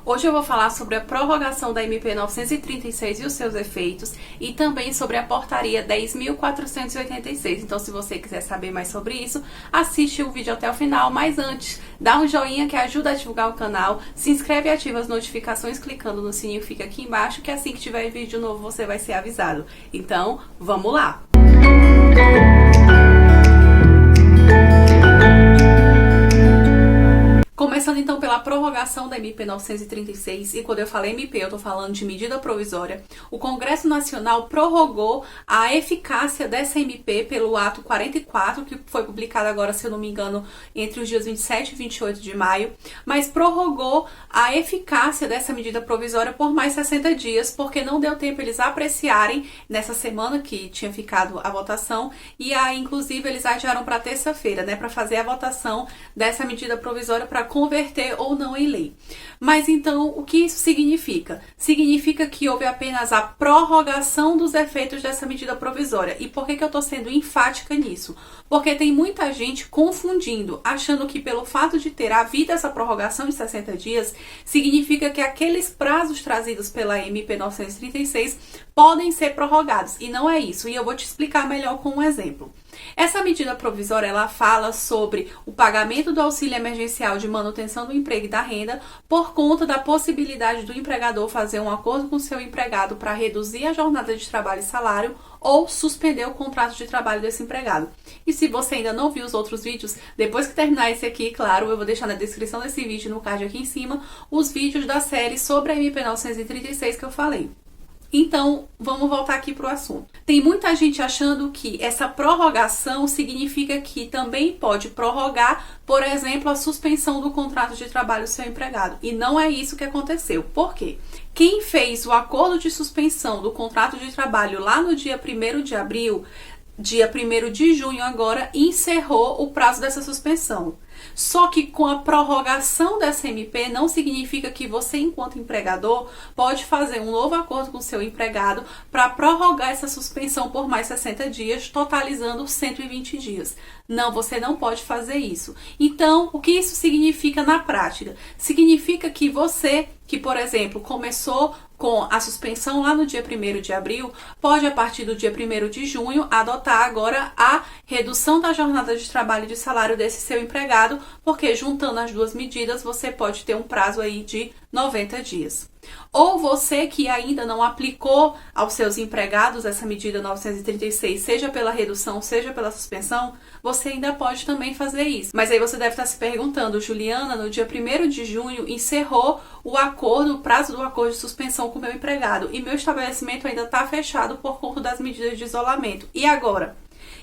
Hoje eu vou falar sobre a prorrogação da MP 936 e os seus efeitos e também sobre a portaria 10.486. Então, se você quiser saber mais sobre isso, assiste o vídeo até o final. Mas antes, dá um joinha que ajuda a divulgar o canal, se inscreve e ativa as notificações clicando no sininho que fica aqui embaixo, que assim que tiver vídeo novo você vai ser avisado. Então, vamos lá! Começando então pela prorrogação da MP 936, e quando eu falei MP eu tô falando de medida provisória, o Congresso Nacional prorrogou a eficácia dessa MP pelo ato 44, que foi publicado agora, se eu não me engano, entre os dias 27 e 28 de maio, mas prorrogou a eficácia dessa medida provisória por mais 60 dias, porque não deu tempo eles apreciarem nessa semana que tinha ficado a votação, e aí inclusive eles adiaram para terça-feira, né, para fazer a votação dessa medida provisória para converter ou não em lei. Mas então, o que isso significa? Significa que houve apenas a prorrogação dos efeitos dessa medida provisória. E por que eu estou sendo enfática nisso? Porque tem muita gente confundindo, achando que pelo fato de ter havido essa prorrogação de 60 dias, significa que aqueles prazos trazidos pela MP 936 podem ser prorrogados. E não é isso. E eu vou te explicar melhor com um exemplo. Essa medida provisória, ela fala sobre o pagamento do auxílio emergencial de manutenção do emprego e da renda por conta da possibilidade do empregador fazer um acordo com o seu empregado para reduzir a jornada de trabalho e salário ou suspender o contrato de trabalho desse empregado. E se você ainda não viu os outros vídeos, depois que terminar esse aqui, claro, eu vou deixar na descrição desse vídeo, no card aqui em cima, os vídeos da série sobre a MP 936 que eu falei. Então, vamos voltar aqui para o assunto. Tem muita gente achando que essa prorrogação significa que também pode prorrogar, por exemplo, a suspensão do contrato de trabalho do seu empregado. E não é isso que aconteceu. Por quê? Quem fez o acordo de suspensão do contrato de trabalho lá no dia 1º de abril, dia 1º de junho agora, encerrou o prazo dessa suspensão. Só que com a prorrogação dessa MP não significa que você, enquanto empregador, pode fazer um novo acordo com o seu empregado para prorrogar essa suspensão por mais 60 dias, totalizando 120 dias. Não, você não pode fazer isso. Então, o que isso significa na prática? Significa que você, que, por exemplo, começou com a suspensão lá no dia 1º de abril, pode, a partir do dia 1º de junho, adotar agora a redução da jornada de trabalho e de salário desse seu empregado, porque juntando as duas medidas, você pode ter um prazo aí de 90 dias. Ou você que ainda não aplicou aos seus empregados essa medida 936, seja pela redução, seja pela suspensão, você ainda pode também fazer isso. Mas aí você deve estar se perguntando, Juliana, no dia 1º de junho encerrou o acordo, o prazo do acordo de suspensão com o meu empregado e meu estabelecimento ainda está fechado por conta das medidas de isolamento. E agora?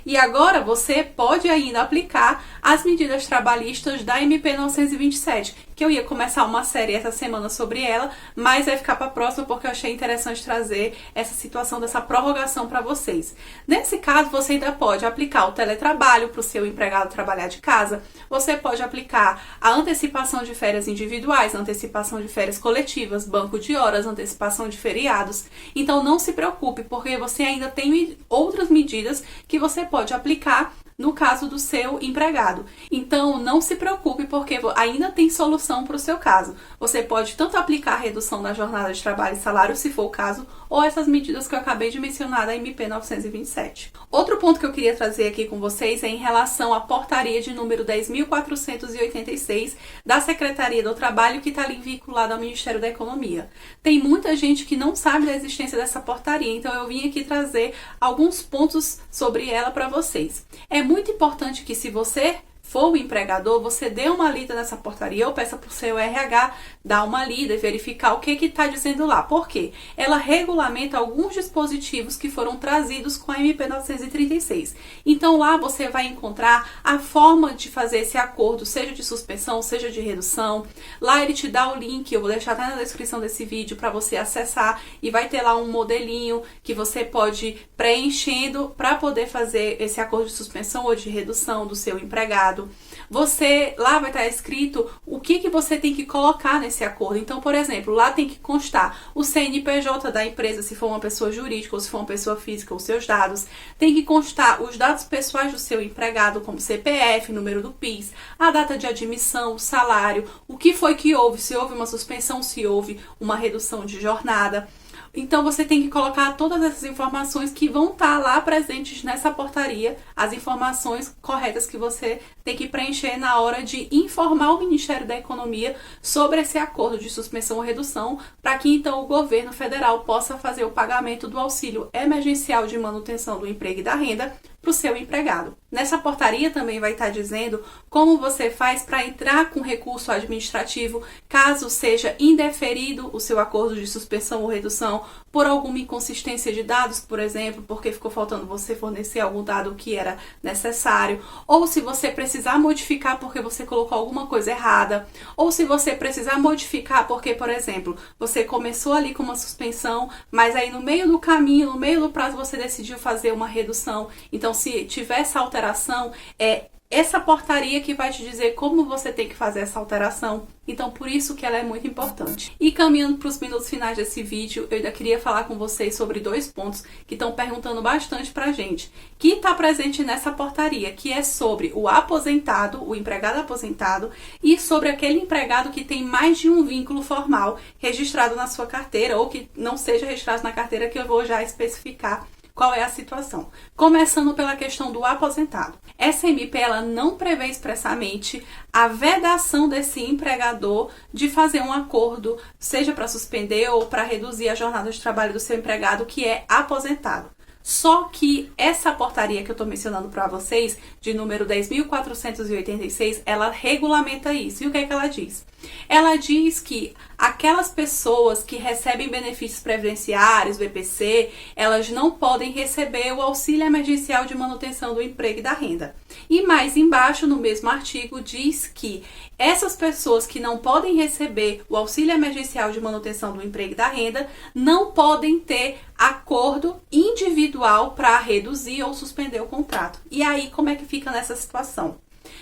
E agora você pode ainda aplicar as medidas trabalhistas da MP 927, que eu ia começar uma série essa semana sobre ela, mas vai ficar para a próxima porque eu achei interessante trazer essa situação dessa prorrogação para vocês. Nesse caso, você ainda pode aplicar o teletrabalho para o seu empregado trabalhar de casa, você pode aplicar a antecipação de férias individuais, antecipação de férias coletivas, banco de horas, antecipação de feriados. Então não se preocupe, porque você ainda tem outras medidas que você pode aplicar no caso do seu empregado. Então, não se preocupe, porque ainda tem solução para o seu caso. Você pode tanto aplicar a redução da jornada de trabalho e salário, se for o caso, ou essas medidas que eu acabei de mencionar da MP 927. Outro ponto que eu queria trazer aqui com vocês é em relação à portaria de número 10.486 da Secretaria do Trabalho, que está ali vinculada ao Ministério da Economia. Tem muita gente que não sabe da existência dessa portaria, então eu vim aqui trazer alguns pontos sobre ela para vocês. É muito importante que, se você for o empregador, você dê uma lida nessa portaria ou peça para o seu RH dar uma lida e verificar o que está dizendo lá. Por quê? Ela regulamenta alguns dispositivos que foram trazidos com a MP 936. Então lá você vai encontrar a forma de fazer esse acordo, seja de suspensão, seja de redução. Lá ele te dá o link, eu vou deixar até na descrição desse vídeo para você acessar, e vai ter lá um modelinho que você pode ir preenchendo para poder fazer esse acordo de suspensão ou de redução do seu empregado. lá vai estar escrito o que você tem que colocar nesse acordo. Então, por exemplo, lá tem que constar o CNPJ da empresa, se for uma pessoa jurídica ou se for uma pessoa física, os seus dados. Tem que constar os dados pessoais do seu empregado, como CPF, número do PIS, a data de admissão, o salário, o que foi que houve, se houve uma suspensão, se houve uma redução de jornada. Então, você tem que colocar todas essas informações que vão estar lá presentes nessa portaria, as informações corretas que você tem que preencher na hora de informar o Ministério da Economia sobre esse acordo de suspensão ou redução, para que então o governo federal possa fazer o pagamento do auxílio emergencial de manutenção do emprego e da renda para o seu empregado. Nessa portaria também vai estar dizendo como você faz para entrar com recurso administrativo caso seja indeferido o seu acordo de suspensão ou redução por alguma inconsistência de dados, por exemplo, porque ficou faltando você fornecer algum dado que era necessário, ou se você precisar modificar porque você colocou alguma coisa errada, ou se você precisar modificar porque, por exemplo, você começou ali com uma suspensão, mas aí no meio do caminho, no meio do prazo, você decidiu fazer uma redução. Então, se tiver essa alteração, é essa portaria que vai te dizer como você tem que fazer essa alteração. Então, por isso que ela é muito importante. E caminhando para os minutos finais desse vídeo, eu ainda queria falar com vocês sobre 2 pontos que estão perguntando bastante pra gente, que está presente nessa portaria, que é sobre o aposentado, o empregado aposentado, e sobre aquele empregado que tem mais de um vínculo formal registrado na sua carteira, ou que não seja registrado na carteira, que eu vou já especificar qual é a situação. Começando pela questão do aposentado. Essa MP ela não prevê expressamente a vedação desse empregador de fazer um acordo, seja para suspender ou para reduzir a jornada de trabalho do seu empregado que é aposentado. Só que essa portaria que eu estou mencionando para vocês, de número 10.486, ela regulamenta isso. E o que é que ela diz? Ela diz que aquelas pessoas que recebem benefícios previdenciários, BPC, elas não podem receber o auxílio emergencial de manutenção do emprego e da renda. E mais embaixo, no mesmo artigo, diz que essas pessoas que não podem receber o auxílio emergencial de manutenção do emprego e da renda não podem ter acordo individual para reduzir ou suspender o contrato. E aí, como é que fica nessa situação?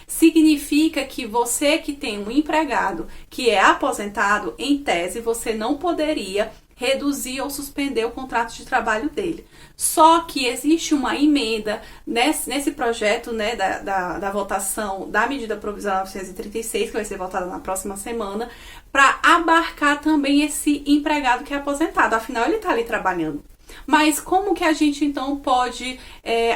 Significa que você que tem um empregado que é aposentado, em tese, você não poderia reduzir ou suspender o contrato de trabalho dele. Só que existe uma emenda nesse projeto, né, da votação da medida provisória 936, que vai ser votada na próxima semana, para abarcar também esse empregado que é aposentado. Afinal, ele está ali trabalhando. Mas como que a gente então pode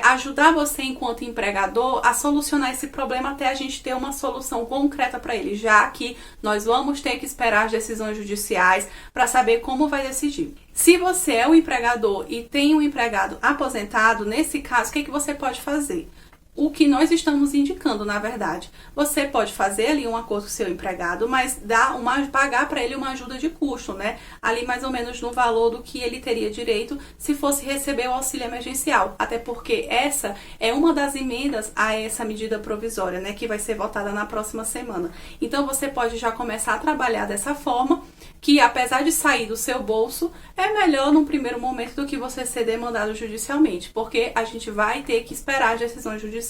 ajudar você enquanto empregador a solucionar esse problema até a gente ter uma solução concreta para ele, já que nós vamos ter que esperar as decisões judiciais para saber como vai decidir. Se você é um empregador e tem um empregado aposentado, nesse caso, o que você pode fazer? O que nós estamos indicando, na verdade. Você pode fazer ali um acordo com o seu empregado, mas pagar para ele uma ajuda de custo, né? Ali mais ou menos no valor do que ele teria direito se fosse receber o auxílio emergencial. Até porque essa é uma das emendas a essa medida provisória, né? Que vai ser votada na próxima semana. Então, você pode já começar a trabalhar dessa forma, que apesar de sair do seu bolso, é melhor num primeiro momento do que você ser demandado judicialmente, porque a gente vai ter que esperar as decisões judiciais.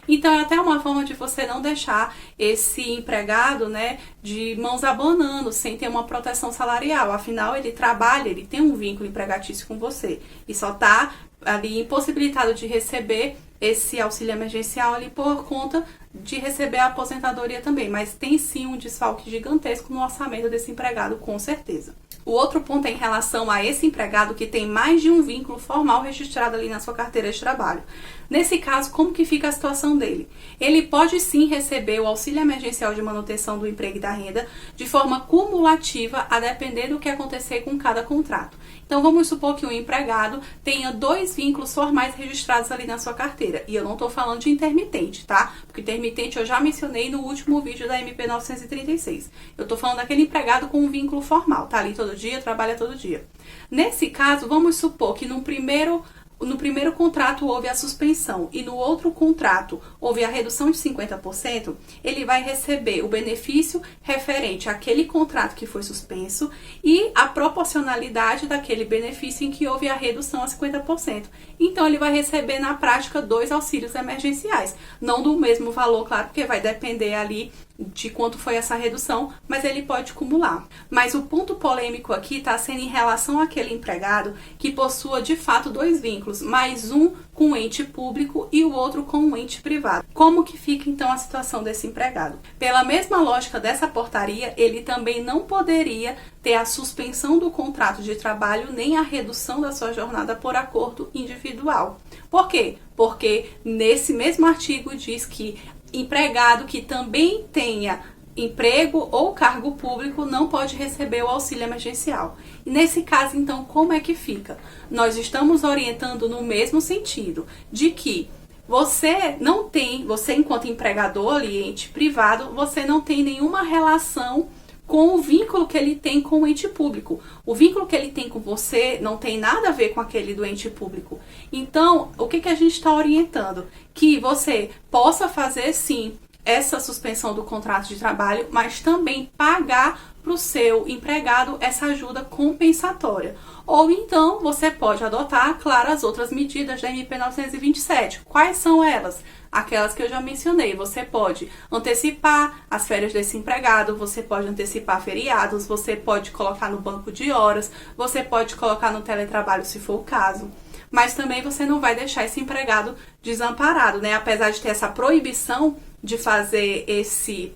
Então é até uma forma de você não deixar esse empregado, né, de mãos abanando, sem ter uma proteção salarial. Afinal, ele trabalha, ele tem um vínculo empregatício com você e só está ali impossibilitado de receber esse auxílio emergencial ali por conta de receber a aposentadoria também, mas tem sim um desfalque gigantesco no orçamento desse empregado, com certeza. O outro ponto é em relação a esse empregado que tem mais de um vínculo formal registrado ali na sua carteira de trabalho. Nesse caso, como que fica a situação dele? Ele pode sim receber o auxílio emergencial de manutenção do emprego e da renda de forma cumulativa, a depender do que acontecer com cada contrato. Então, vamos supor que o empregado tenha 2 vínculos formais registrados ali na sua carteira. E eu não estou falando de intermitente, tá? Porque intermitente eu já mencionei no último vídeo da MP 936. Eu estou falando daquele empregado com um vínculo formal, tá ali todo dia, trabalha todo dia. Nesse caso, vamos supor que no primeiro no primeiro contrato houve a suspensão e no outro contrato houve a redução de 50%, ele vai receber o benefício referente àquele contrato que foi suspenso e a proporcionalidade daquele benefício em que houve a redução a 50%. Então, ele vai receber, na prática, 2 auxílios emergenciais. Não do mesmo valor, claro, porque vai depender ali de quanto foi essa redução, mas ele pode acumular. Mas o ponto polêmico aqui está sendo em relação àquele empregado que possua de fato 2 vínculos, mais um com um ente público e o outro com um ente privado. Como que fica então a situação desse empregado? Pela mesma lógica dessa portaria, ele também não poderia ter a suspensão do contrato de trabalho nem a redução da sua jornada por acordo individual. Por quê? Porque nesse mesmo artigo diz que empregado que também tenha emprego ou cargo público não pode receber o auxílio emergencial. E nesse caso, então, como é que fica? Nós estamos orientando no mesmo sentido, de que você enquanto empregador, ente privado, você não tem nenhuma relação com o vínculo que ele tem com o ente público. O vínculo que ele tem com você não tem nada a ver com aquele do ente público. Então, o que a gente está orientando? Que você possa fazer, sim, essa suspensão do contrato de trabalho, mas também pagar para o seu empregado essa ajuda compensatória. Ou então, você pode adotar, claro, as outras medidas da MP 927. Quais são elas? Aquelas que eu já mencionei. Você pode antecipar as férias desse empregado, você pode antecipar feriados, você pode colocar no banco de horas, você pode colocar no teletrabalho se for o caso. Mas também você não vai deixar esse empregado desamparado, né? Apesar de ter essa proibição de fazer esse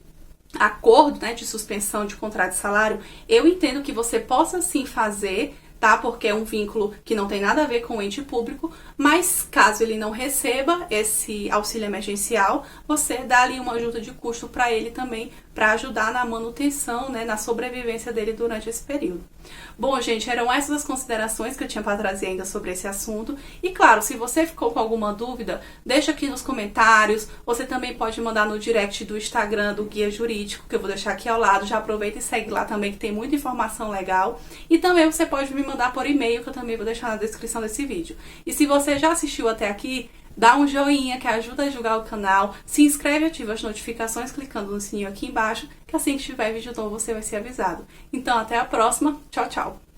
acordo, né, de suspensão de contrato de salário, eu entendo que você possa sim fazer, tá? Porque é um vínculo que não tem nada a ver com o ente público, mas caso ele não receba esse auxílio emergencial, você dá ali uma ajuda de custo para ele também, para ajudar na manutenção, né, na sobrevivência dele durante esse período. Bom, gente, eram essas as considerações que eu tinha para trazer ainda sobre esse assunto. E claro, se você ficou com alguma dúvida, deixa aqui nos comentários. Você também pode mandar no direct do Instagram do Guia Jurídico, que eu vou deixar aqui ao lado. Já aproveita e segue lá também, que tem muita informação legal. E também você pode me mandar por e-mail, que eu também vou deixar na descrição desse vídeo. E se você já assistiu até aqui, dá um joinha que ajuda a divulgar o canal, se inscreve e ativa as notificações clicando no sininho aqui embaixo, que assim que tiver vídeo novo você vai ser avisado. Então até a próxima, tchau, tchau!